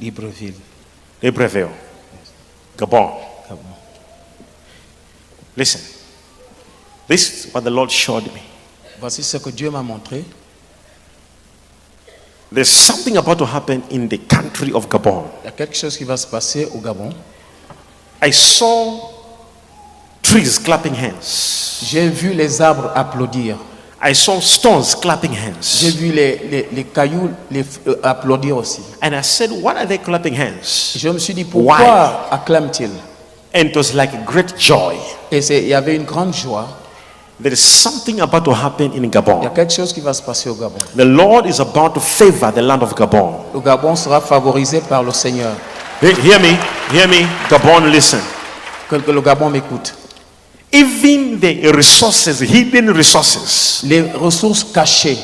Libreville. Libreville, Gabon. Gabon. Listen, this is what the Lord showed me. Voici ce que Dieu m'a montré. There's something about to happen in the country of Gabon. Il y a quelque chose qui va se passer au Gabon. I saw trees clapping hands. J'ai vu les arbres applaudir. I saw stones clapping J'ai hands. vu les cailloux applaudir aussi. And I said, what are they clapping hands? Je me suis dit, pourquoi acclament-ils? And it was like a great joy. Et il y avait une grande joie. There is something about to happen in Il y a Gabon. quelque chose qui va se passer au Gabon. The Lord is about to favor the land of Gabon. Le Gabon sera favorisé par le Seigneur. Hear me, Gabon, listen. Que le Gabon m'écoute. Even the resources, hidden resources Les ressources cachées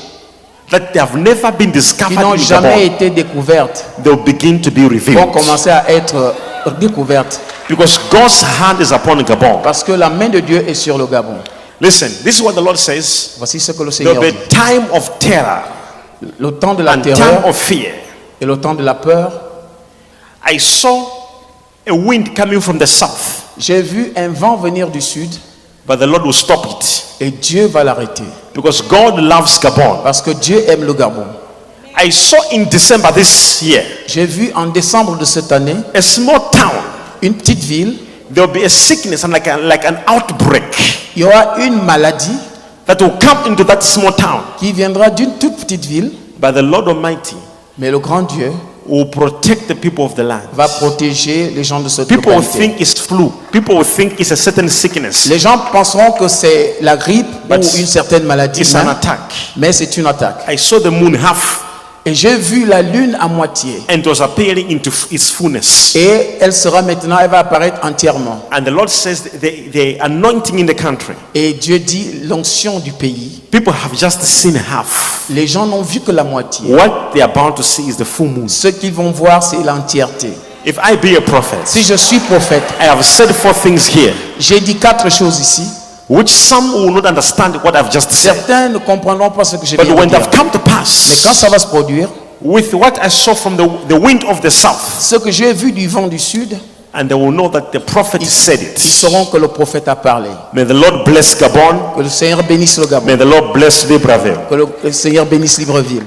that they have never been qui discovered n'ont in jamais Gabon, été découvertes they'll begin to be vont revealed. commencer à être découvertes. Because God's hand is upon Gabon. Parce que la main de Dieu est sur le Gabon. Listen, this is what the Lord says. Voici ce que le There Seigneur will be dit. time of terror Le temps de la and time terreur of fear. et le temps de la peur. I saw a wind coming from the south, J'ai vu un vent venir du sud but the Lord will stop it. et Dieu va l'arrêter. Because God loves Gabon. Parce que Dieu aime le Gabon. I saw in December this year, J'ai vu en décembre de cette année a small town. une petite ville. There will be a sickness and like an outbreak Il y aura une maladie that will come into that small town. qui viendra d'une toute petite ville. But the Lord Almighty Mais le grand Dieu will protect the people of the land. va protéger les gens de cette People will localité. think it's flu. People will think it's a certain sickness. Les gens penseront que c'est la grippe But ou une certaine maladie, It's an attack. mais c'est une attaque. I saw the moon half Et j'ai vu la lune à moitié. and it was appearing into its fullness. Et elle sera maintenant, elle va apparaître entièrement. And the Lord says the anointing in the country, Et Dieu dit l'onction du pays. people have just seen half. Les gens n'ont vu que la moitié. What they are about to see is the full moon. Ce qu'ils vont voir, c'est l'entièreté. If I be a prophet, Si je suis prophète, I have said 4 things here, j'ai dit 4 choses ici. which some will not understand what I've just said. Certains ne comprendront pas ce que je But viens de when dire. they've come to Mais quand pass, ça va se produire, with what I saw from the wind of the south, ce que j'ai vu du vent du sud, and they will know that the prophet said ils it. sauront que le prophète a parlé. May the Lord bless Gabon. Que le Seigneur bénisse le Gabon. May the Lord bless Libreville. Que le Seigneur bénisse Libreville.